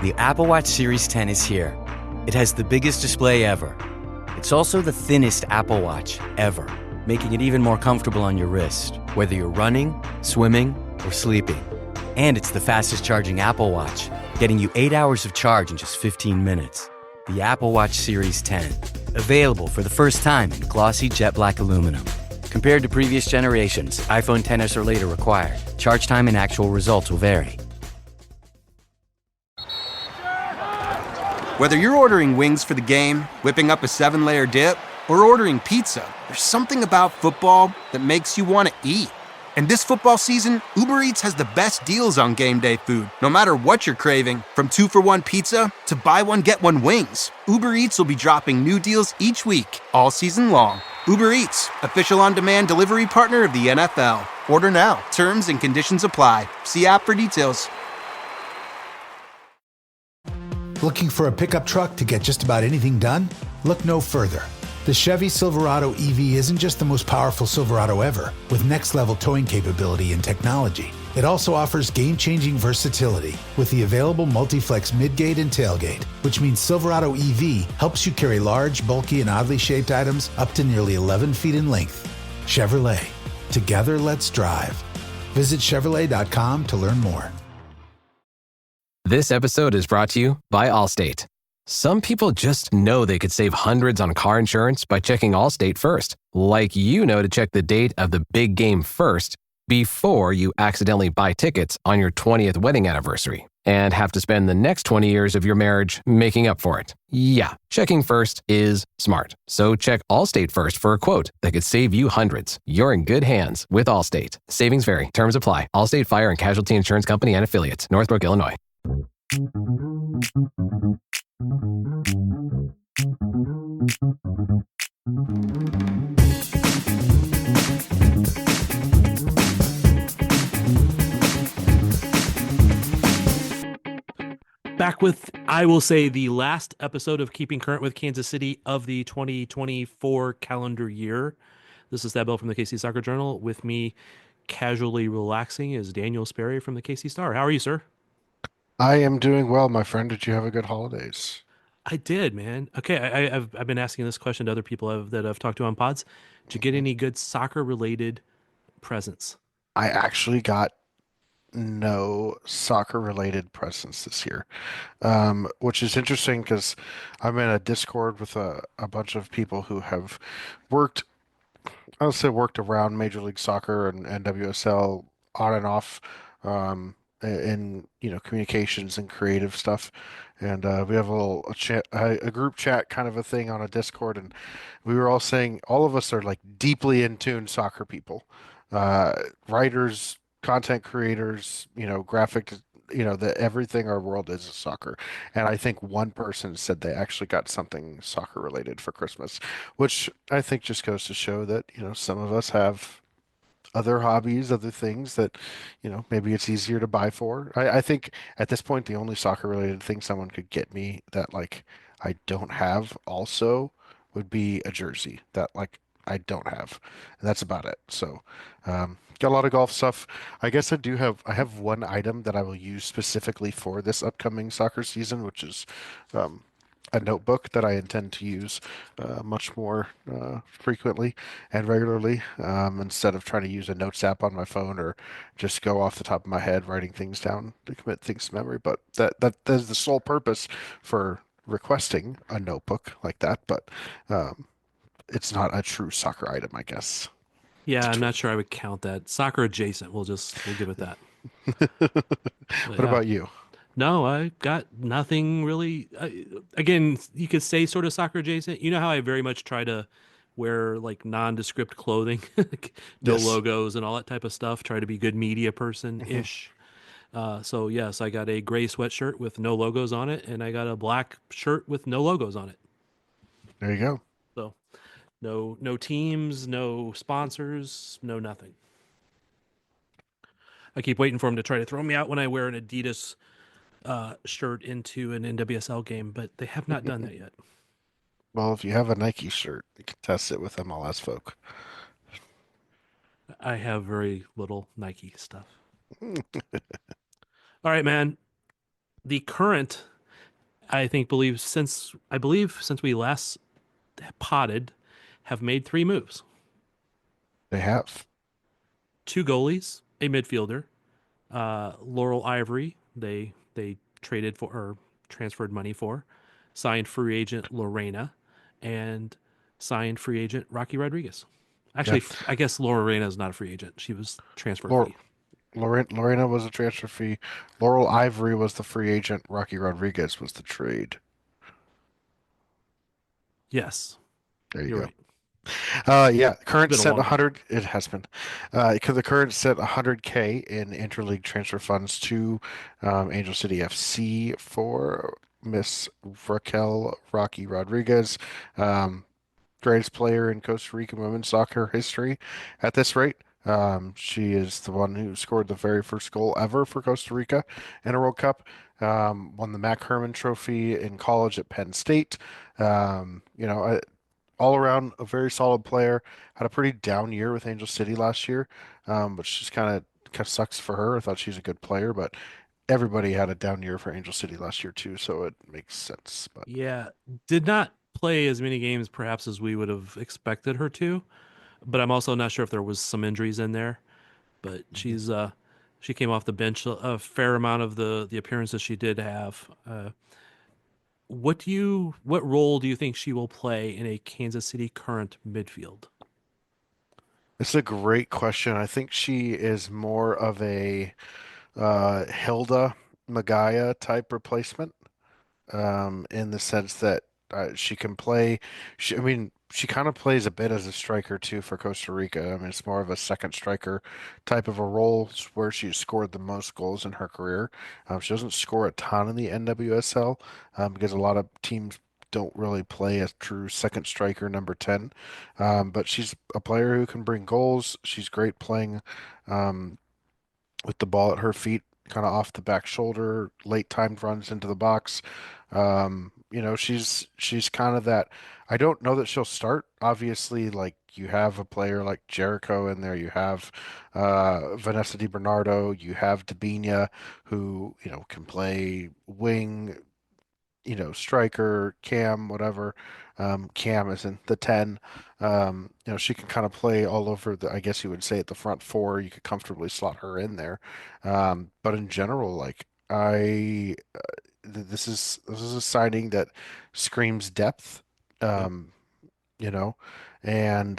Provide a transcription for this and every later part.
The Apple Watch Series 10 is here. It has the biggest display ever. It's also the thinnest Apple Watch ever, making it even more comfortable on your wrist, whether you're running, swimming, or sleeping. And it's the fastest charging Apple Watch, getting you 8 hours of charge in just 15 minutes. The Apple Watch Series 10, available for the first time in glossy jet black aluminum. Compared to previous generations, iPhone XS or later required. Charge time and actual results will vary. Whether you're ordering wings for the game, whipping up a 7-layer dip, or ordering pizza, there's something about football that makes you want to eat. And this football season, Uber Eats has the best deals on game day food. No matter what you're craving, from 2-for-1 pizza to buy one, get one wings, Uber Eats will be dropping new deals each week, all season long. Uber Eats, official on-demand delivery partner of the NFL. Order now. Terms and conditions apply. See app for details. Looking for a pickup truck to get just about anything done? Look no further. The Chevy Silverado EV isn't just the most powerful Silverado ever, with next-level towing capability and technology. It also offers game-changing versatility with the available multi-flex midgate and tailgate, which means Silverado EV helps you carry large, bulky, and oddly shaped items up to nearly 11 feet in length. Chevrolet. Together, let's drive. Visit Chevrolet.com to learn more. This episode is brought to you by Allstate. Some people just know they could save hundreds on car insurance by checking Allstate first, like you know to check the date of the big game first before you accidentally buy tickets on your 20th wedding anniversary and have to spend the next 20 years of your marriage making up for it. Yeah, checking first is smart. So check Allstate first for a quote that could save you hundreds. You're in good hands with Allstate. Savings vary. Terms apply. Allstate Fire and Casualty Insurance Company and Affiliates. Northbrook, Illinois. Back with, I will say, the last episode of Keeping Current with Kansas City of the 2024 calendar year. This is Thad Bell from the KC Soccer Journal. With me, casually relaxing, is Daniel Sperry from the KC Star. How are you, sir? I am doing well, my friend. Did you have a good holidays? I did, man. Okay, I've been asking this question to other people that I've talked to on pods. Did you get any good soccer-related presents? I actually got no soccer-related presents this year, which is interesting because I'm in a Discord with a bunch of people who have worked, I would say worked around Major League Soccer and WSL on and off, in communications and creative stuff. And we have a chat, a group chat kind of a thing on a Discord, and we were all saying all of us are like deeply in tune soccer people, writers, content creators, graphic, that everything our world is soccer. And I think one person said they actually got something soccer related for Christmas, which I think just goes to show that, some of us have other hobbies, other things that, maybe it's easier to buy for. I think at this point, the only soccer related thing someone could get me that like I don't have also would be a jersey that like I don't have. And that's about it. So, got a lot of golf stuff. I guess I have one item that I will use specifically for this upcoming soccer season, which is, a notebook that I intend to use much more frequently and regularly, instead of trying to use a notes app on my phone or just go off the top of my head writing things down to commit things to memory. But that is the sole purpose for requesting a notebook like that. But it's not a true soccer item, I guess. Yeah, I'm not sure I would count that. Soccer adjacent. We'll give it that. But What yeah. about you? No, I got nothing really. Again, you could say sort of soccer adjacent. You know how I very much try to wear like nondescript clothing, like no Yes. logos and all that type of stuff. Try to be good media person-ish. So yes, I got a gray sweatshirt with no logos on it, and I got a black shirt with no logos on it. There you go. So no teams, no sponsors, no nothing. I keep waiting for him to try to throw me out when I wear an Adidas shirt into an NWSL game, but they have not done that yet. Well, if you have a Nike shirt, you can test it with MLS folk. I have very little Nike stuff. All right, man. The current I believe since we last potted, have made 3 moves: They have. 2 goalies, a midfielder, Laurel Ivory. They traded for or transferred money for, signed free agent Lorena, and signed free agent Rocky Rodriguez. Yeah. Actually, I guess Lorena is not a free agent. She was transfer Lor- fee. Lorena was a transfer fee. Laurel Ivory was the free agent. Rocky Rodriguez was the trade. Yes, There you you're go. right. Yeah, current Been a set long 100. It has been. Because the current set 100K in interleague transfer funds to Angel City FC for Miss Raquel Rocky Rodriguez, greatest player in Costa Rican women's soccer history at this rate. She is the one who scored the very first goal ever for Costa Rica in a World Cup. Won the Mac Herman Trophy in college at Penn State. All around a very solid player. Had a pretty down year with Angel City last year, which just kind of sucks for her. I thought she's a good player, but everybody had a down year for Angel City last year too, so it makes sense. But Yeah, did not play as many games perhaps as we would have expected her to, but I'm also not sure if there was some injuries in there. But she came off the bench a fair amount of the appearances she did have. What role do you think she will play in a Kansas City Current midfield? it's a great question. I think she is more of a Hilda Magaya type replacement. In the sense that she can play. She kind of plays a bit as a striker too for Costa Rica. I mean, it's more of a second striker type of a role where she scored the most goals in her career. She doesn't score a ton in the NWSL because a lot of teams don't really play a true second striker number 10. But she's a player who can bring goals. She's great playing um, with the ball at her feet, kind of off the back shoulder, late timed runs into the box. She's kind of that. I don't know that she'll start. Obviously, like you have a player like Jericho in there, you have Vanessa Di Bernardo, you have Dabinia, who can play wing, striker, cam, whatever. Cam is in the 10. She can kind of play all over I guess you would say at the front four. You could comfortably slot her in there. But in general, like this is a signing that screams depth. Yep. Um, you know, and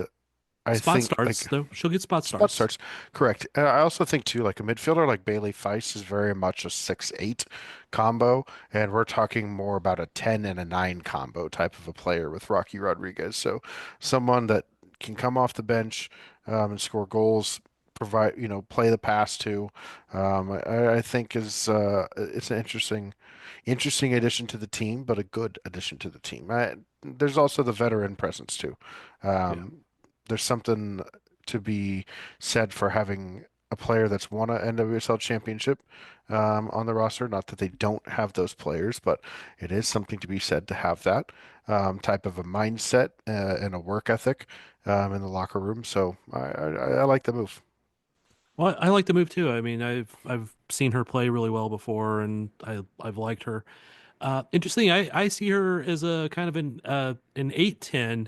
I Spot think starts like though. She'll get spot spot starts. starts, correct. I also think too, like a midfielder like Bailey Feist is very much a 6-8 combo, and we're talking more about a 10 and a 9 combo type of a player with Rocky Rodriguez. So someone that can come off the bench and score goals, provide, play the pass too. I think is it's an interesting addition to the team, but a good addition to the team. There's also the veteran presence too. Yeah. There's something to be said for having a player that's won a NWSL championship on the roster. Not that they don't have those players, but it is something to be said to have that type of a mindset and a work ethic in the locker room. So I like the move. Well, I like the move too. I mean, I've seen her play really well before, and I've liked her. Interesting. I see her as a kind of an 8-10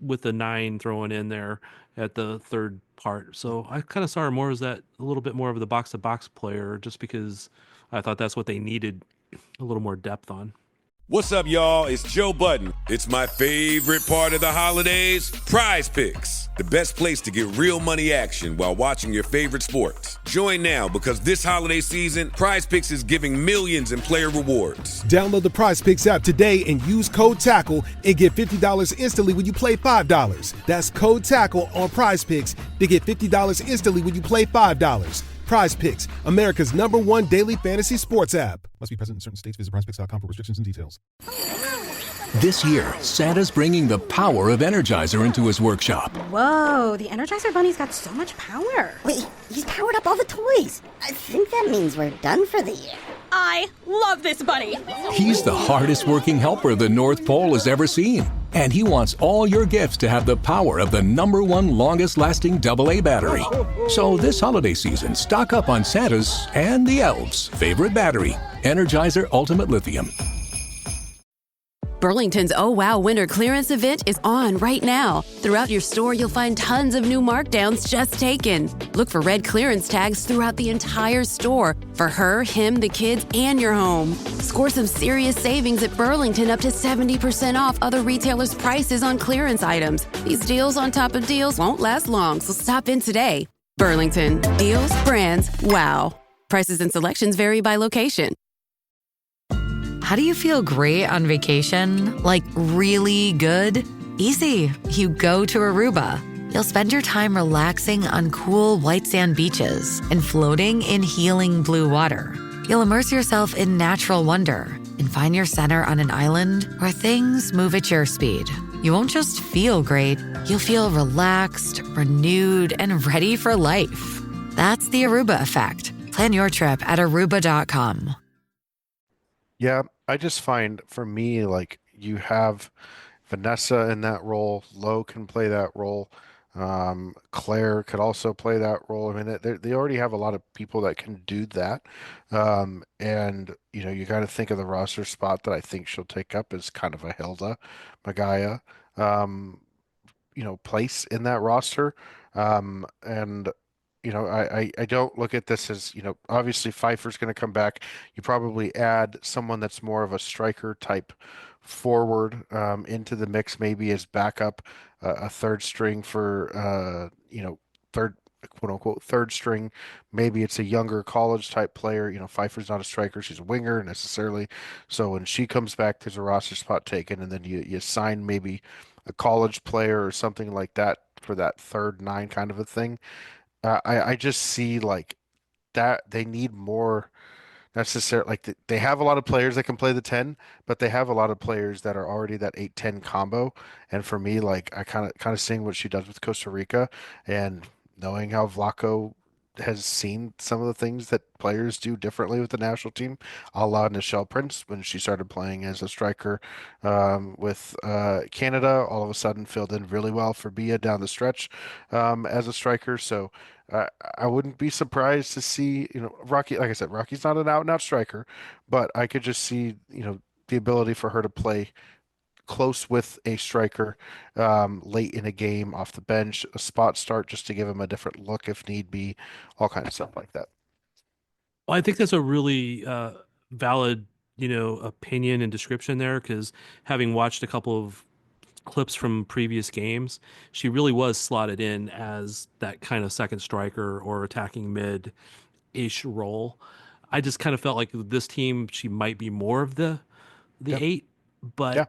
with the 9 thrown in there at the third part. So I kind of saw her more as that a little bit more of the box to box player, just because I thought that's what they needed a little more depth on. What's up, y'all? It's Joe Budden. It's my favorite part of the holidays, Prize Picks, the best place to get real money action while watching your favorite sports. Join now because this holiday season, Prize Picks is giving millions in player rewards. Download the Prize Picks app today and use code TACKLE and get $50 instantly when you play $5. That's code TACKLE on Prize Picks to get $50 instantly when you play $5. Prize Picks, America's #1 daily fantasy sports app. Must be present in certain states. Visit prizepicks.com for restrictions and details. This year, Santa's bringing the power of Energizer into his workshop. Whoa, the Energizer Bunny's got so much power. Wait, he's powered up all the toys. I think that means we're done for the year. I love this bunny. He's the hardest working helper the North Pole has ever seen. And he wants all your gifts to have the power of the #1 longest lasting AA battery. So this holiday season, stock up on Santa's and the elves' favorite battery, Energizer Ultimate Lithium. Burlington's Oh Wow Winter Clearance event is on right now. Throughout your store, you'll find tons of new markdowns just taken. Look for red clearance tags throughout the entire store for her, him, the kids, and your home. Score some serious savings at Burlington, up to 70% off other retailers' prices on clearance items. These deals on top of deals won't last long, so stop in today. Burlington. Deals, brands, wow. Prices and selections vary by location. How do you feel great on vacation? Like really good? Easy. You go to Aruba. You'll spend your time relaxing on cool white sand beaches and floating in healing blue water. You'll immerse yourself in natural wonder and find your center on an island where things move at your speed. You won't just feel great, you'll feel relaxed, renewed, and ready for life. That's the Aruba effect. Plan your trip at aruba.com. Yeah, I just find for me, like you have Vanessa in that role, Lo can play that role. Claire could also play that role. I mean, they already have a lot of people that can do that. And you got to think of the roster spot that I think she'll take up as kind of a Hilda Magaya, um, place in that roster. And I don't look at this as, obviously Pfeiffer's going to come back. You probably add someone that's more of a striker type forward into the mix, maybe as backup, a third string for, third, quote unquote, third string. Maybe it's a younger college type player. Pfeiffer's not a striker. She's a winger necessarily. So when she comes back, there's a roster spot taken, and then you sign maybe a college player or something like that for that third nine kind of a thing. I just see like that they need more necessary. Like they have a lot of players that can play the 10, but they have a lot of players that are already that 8-10 combo. And for me, like I kind of seeing what she does with Costa Rica and knowing how Vlaco has seen some of the things that players do differently with the national team, a la Nichelle Prince when she started playing as a striker with Canada, all of a sudden filled in really well for Bia down the stretch as a striker. So I wouldn't be surprised to see, Rocky, like I said, Rocky's not an out and out striker, but I could just see, the ability for her to play close with a striker late in a game off the bench, a spot start just to give him a different look if need be, all kinds of stuff like that. Well, I think that's a really valid, opinion and description there, because having watched a couple of clips from previous games, she really was slotted in as that kind of second striker or attacking mid-ish role. I just kind of felt like this team, she might be more of the Yeah. eight, but Yeah.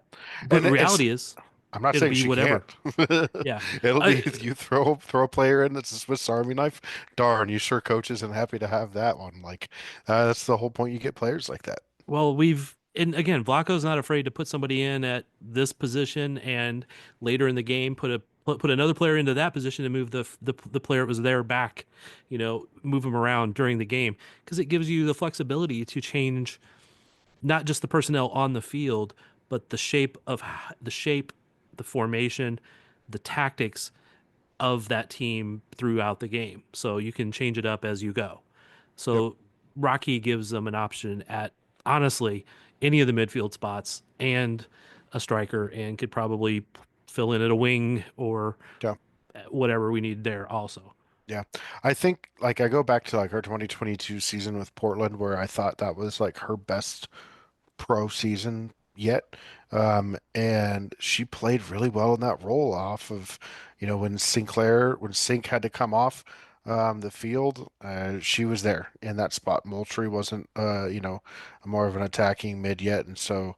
but And the reality is I'm not it'll saying be she whatever. can't. Yeah. It'll I, be you throw a player in that's a Swiss Army knife. Darn, you sure coaches and happy to have that one. Like that's the whole point. You get players like that. Well, and again, Vlaco's not afraid to put somebody in at this position, and later in the game put another player into that position to move the player that was there back, move him around during the game, because it gives you the flexibility to change not just the personnel on the field, but the formation, the tactics of that team throughout the game. So you can change it up as you go. So Rocky gives them an option at, honestly, any of the midfield spots and a striker, and could probably fill in at a wing or Yeah. whatever we need there also. Yeah. I think like I go back to like her 2022 season with Portland where I thought that was like her best pro season yet. And she played really well in that role off of, when Sink had to come off the field, she was there in that spot. Moultrie wasn't, more of an attacking mid yet. And so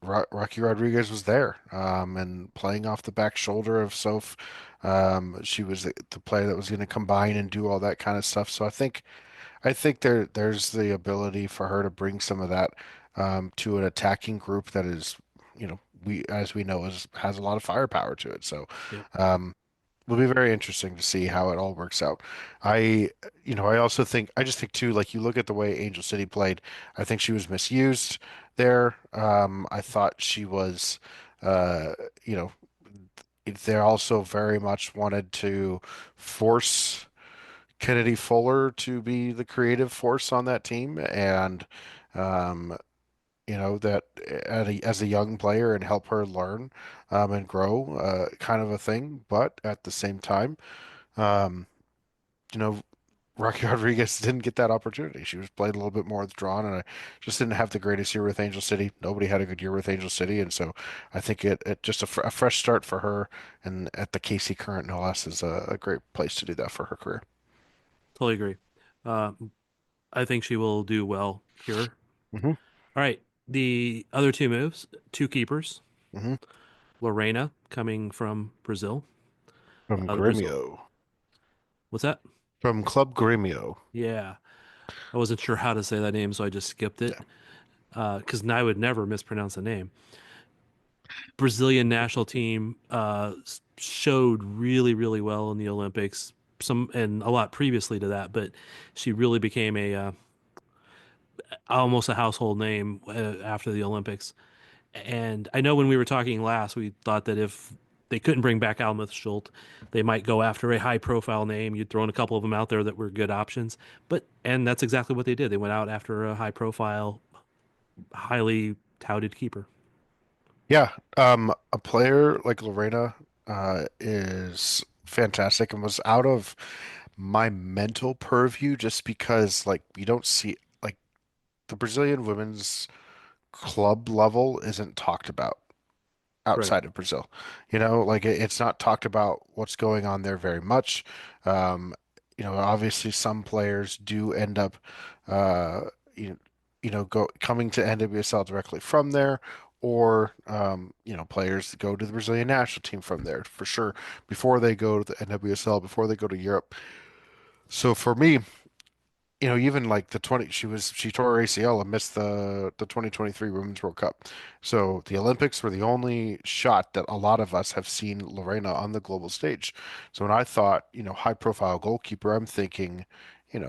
Rocky Rodriguez was there, and playing off the back shoulder of Soph. She was the player that was going to combine and do all that kind of stuff. So I think there's the ability for her to bring some of that to an attacking group that is, as we know, has a lot of firepower to it. So Yeah. it'll be very interesting to see how it all works out. I, I just think too, like you look at the way Angel City played, I think she was misused there. I thought she was, uh, you know, they also very much wanted to force Kennedy Fuller to be the creative force on that team, and um, that as a young player and help her learn and grow, kind of a thing. But at the same time, um, you know, Rocky Rodriguez didn't get that opportunity. She was played a little bit more withdrawn, and I just didn't have the greatest year with Angel City. Nobody had a good year with Angel City, and so I think it just a fresh start for her, and at the KC Current no less is a great place to do that for her career. Totally agree. Uh, I think she will do well here. Hmm. All right. The other two moves, two keepers. Hmm. Lorena coming from Brazil. From The Brazil. Grêmio, What's that? from Club Grêmio. Yeah. I wasn't sure how to say that name, so I just skipped it. Yeah. Because I would never mispronounce the name. Brazilian national team showed really, really well in the Olympics. And a lot previously to that, but she really became a almost a household name after the Olympics. And I know when we were talking last, we thought that if they couldn't bring back Almuth Schultz, they might go after a high profile name. You'd thrown a couple of them out there that were good options. And that's exactly what they did. They went out after a high profile, highly touted keeper. Yeah, a player like Lorena is fantastic and was out of my mental purview just because like you don't see like the Brazilian women's club level isn't talked about Right. outside of Brazil. Like it's not talked about what's going on there very much. Um, Obviously some players do end up uh, you, go coming to NWSL directly from there. Or players go to the Brazilian national team from there for sure before they go to the NWSL, before they go to Europe. So for me, even like the 20, she tore her ACL and missed the 2023 Women's World Cup. So the Olympics were the only shot that a lot of us have seen Lorena on the global stage. So when I thought, high profile goalkeeper, I'm thinking,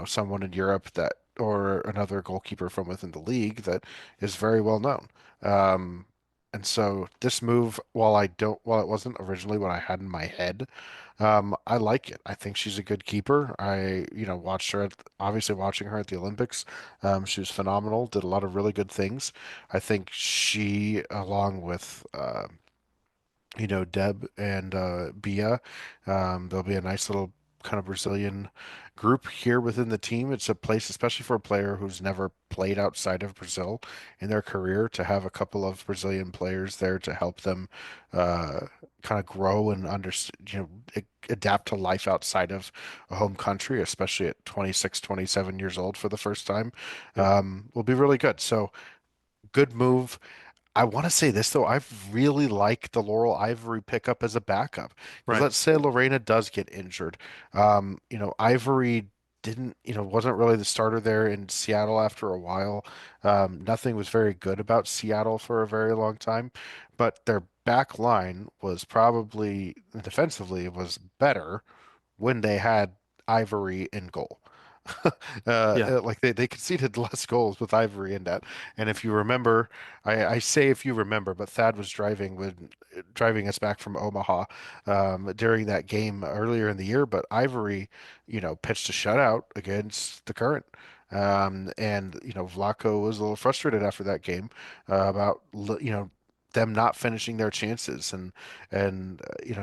someone in Europe that or another goalkeeper from within the league that is very well known. Um, and so this move, while it wasn't originally what I had in my head, I like it. I think she's a good keeper. Watched her obviously watching her at the Olympics. She was phenomenal, did a lot of really good things. I think she, along with Deb and Bia. There'll be a nice little kind of Brazilian group here within the team. It's a place, especially for a player who's never played outside of Brazil in their career, to have a couple of Brazilian players there to help them kind of grow and adapt to life outside of a home country, especially at 26, 27 years old for the first time, Yep. will be really good. So good move. I want to say this though, I've really liked the Laurel Ivory pickup as a backup because Right. let's say Lorena does get injured. Ivory didn't, wasn't really the starter there in Seattle after a while. Nothing was very good about Seattle for a very long time, but their back line was probably defensively was better when they had Ivory in goal. Yeah. Like they conceded less goals with Ivory in that. And if you remember, I say if you remember, but Thad was driving us back from Omaha during that game earlier in the year. But Ivory, pitched a shutout against the Current. And Vlaco was a little frustrated after that game about them not finishing their chances and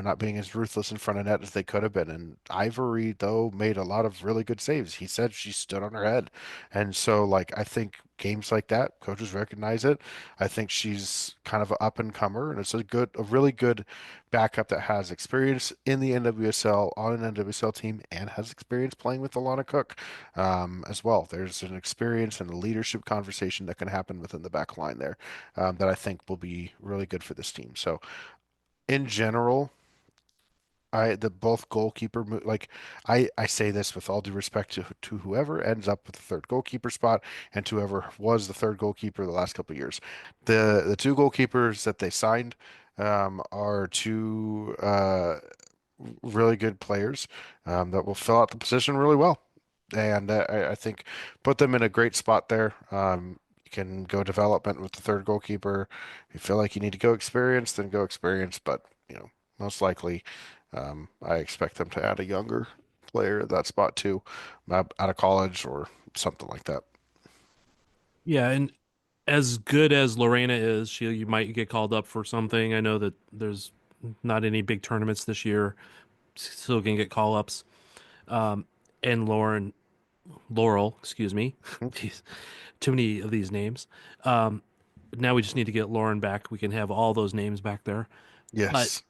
not being as ruthless in front of net as they could have been. And Ivory though made a lot of really good saves. He said she stood on her head, and so like I think games like that, coaches recognize it. I think she's kind of an up and comer, and it's a really good backup that has experience in the NWSL on an NWSL team and has experience playing with Alana Cook as well. There's an experience and a leadership conversation that can happen within the back line there that I think will be really good for this team. So in general, the both like I say this with all due respect to whoever ends up with the third goalkeeper spot and to whoever was the third goalkeeper the last couple of years. The two goalkeepers that they signed are two really good players that will fill out the position really well. And I think put them in a great spot there. You can go development with the third goalkeeper. If you feel like you need to go experience, then go experience. But most likely, I expect them to add a younger player at that spot too, out of college or something like that. Yeah. And as good as Lorena is, you might get called up for something. I know that there's not any big tournaments this year, still can get call ups. Um, and Laurel, excuse me, jeez, too many of these names. Um, now we just need to get Lauren back. We can have all those names back there. But Yes.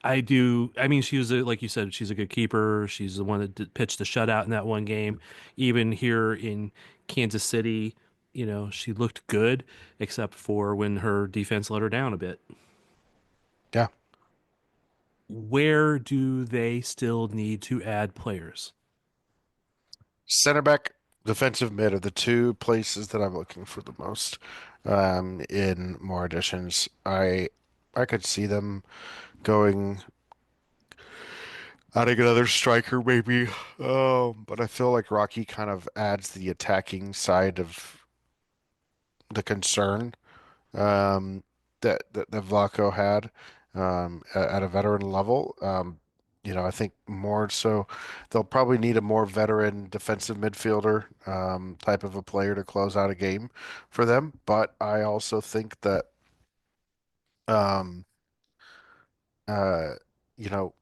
I do. I mean, she was like you said, she's a good keeper. She's the one that pitched the shutout in that one game. Even here in Kansas City, she looked good, except for when her defense let her down a bit. Yeah. Where do they still need to add players? Center back, defensive mid are the two places that I'm looking for the most in more additions. I could see them going adding another striker maybe. But I feel like Rocky kind of adds the attacking side of the concern that Vlaco had at a veteran level. I think more so they'll probably need a more veteran defensive midfielder type of a player to close out a game for them. But I also think that um, uh, you know,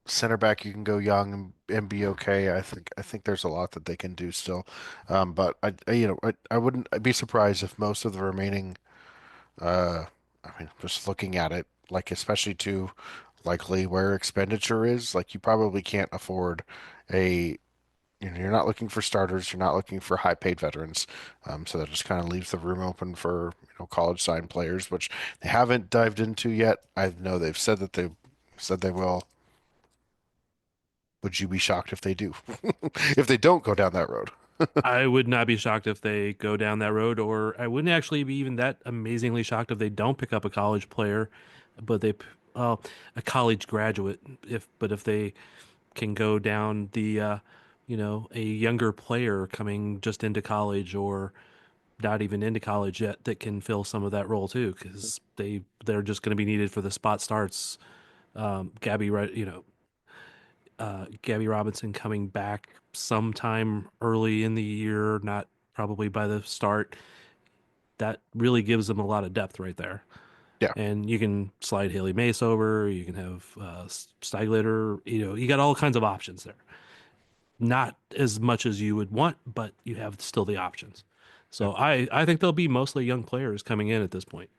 center back you can go young and be okay. I think there's a lot that they can do still. But I wouldn't I'd be surprised if most of the remaining I mean, just looking at it, like especially to likely where expenditure is, like you probably can't afford a, you're not looking for starters, you're not looking for high paid veterans. So that just kind of leaves the room open for, college signed players, which they haven't dived into yet. I know they've said they will. Would you be shocked if they do? If they don't go down that road? I would not be shocked if they go down that road, or I wouldn't actually be even that amazingly shocked if they don't pick up a college player, but well, a college graduate. If they can go down a younger player coming just into college or not even into college yet that can fill some of that role too, because they're just going to be needed for the spot starts. Gabby, right? Gabby Robinson coming back sometime early in the year, not probably by the start. That really gives them a lot of depth right there. Yeah. And you can slide Haley Mace over. You can have Steiglitter. You got all kinds of options there. Not as much as you would want, but you have still the options. So I think there'll be mostly young players coming in at this point.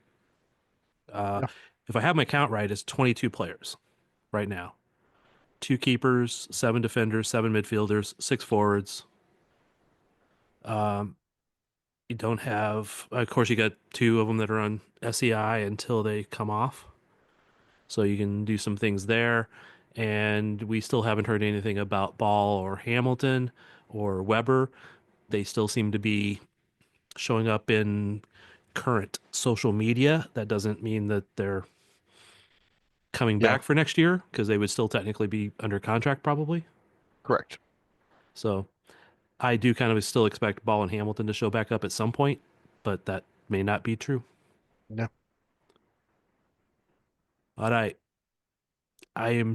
Yeah. If I have my count right, it's 22 players right now. 2 keepers, 7 defenders, 7 midfielders, 6 forwards. You don't have, of course, you got 2 of them that are on SEI until they come off. So you can do some things there. And we still haven't heard anything about Ball or Hamilton or Weber. They still seem to be showing up in current social media. That doesn't mean that they're coming Yeah. back for next year because they would still technically be under contract probably. Correct. So I do kind of still expect Ball and Hamilton to show back up at some point, but that may not be true. Yeah. All right. I am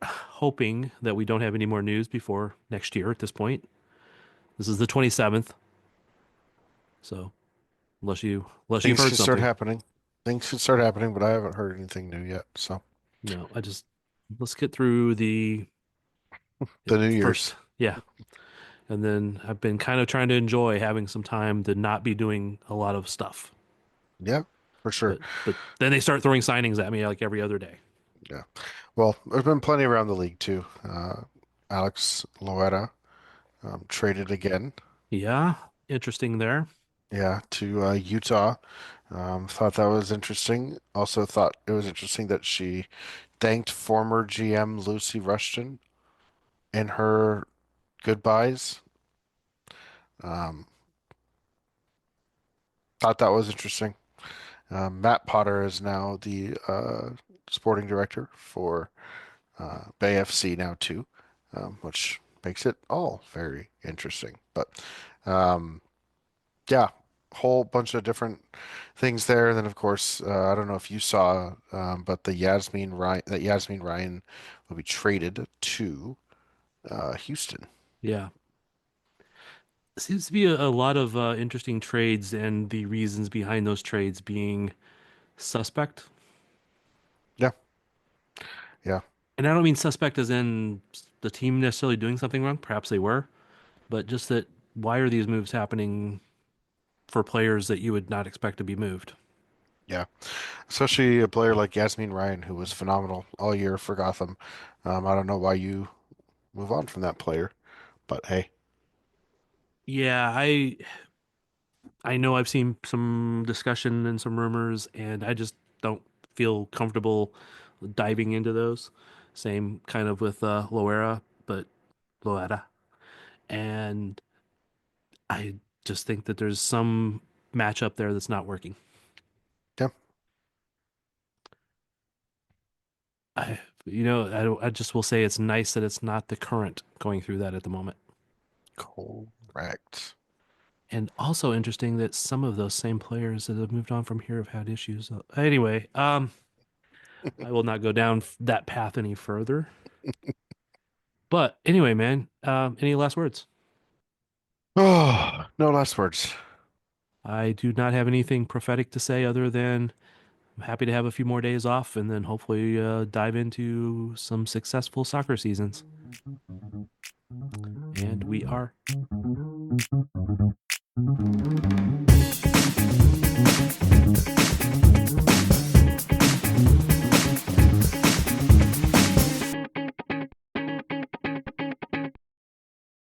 hoping that we don't have any more news before next year at this point. This is the 27th. So unless you've Things heard can start something. happening. Things can start happening, but I haven't heard anything new yet. So No, let's get through the the New Year's. first. Yeah. And then I've been kind of trying to enjoy having some time to not be doing a lot of stuff. Yeah, for sure. But then they start throwing signings at me like every other day. Yeah. Well, there's been plenty around the league too. Alex Loera traded again. Yeah, interesting there. Yeah, to Utah. Thought that was interesting. Also thought it was interesting that she thanked former GM Lucy Rushton in her goodbyes. Um, Thought that was interesting. Matt Potter is now the sporting director for Bay FC now too, which makes it all very interesting. But um, yeah, whole bunch of different things there. And then of course, I don't know if you saw, but Yasmin Ryan will be traded to Houston. Yeah. Seems to be a lot of interesting trades, and the reasons behind those trades being suspect. Yeah. Yeah. And I don't mean suspect as in the team necessarily doing something wrong. Perhaps they were, but just that why are these moves happening for players that you would not expect to be moved? Yeah. Especially a player like Yasmin Ryan, who was phenomenal all year for Gotham. I don't know why you move on from that player, but hey. Yeah, I know I've seen some discussion and some rumors, and I just don't feel comfortable diving into those. Same kind of with Loera, but Loera. And I just think that there's some matchup there that's not working. Yeah. I just will say it's nice that it's not the current going through that at the moment. Correct. And also interesting that some of those same players that have moved on from here have had issues. Anyway, I will not go down that path any further. But anyway, man, any last words? Oh, no last words. I do not have anything prophetic to say other than I'm happy to have a few more days off and then hopefully dive into some successful soccer seasons. And we are.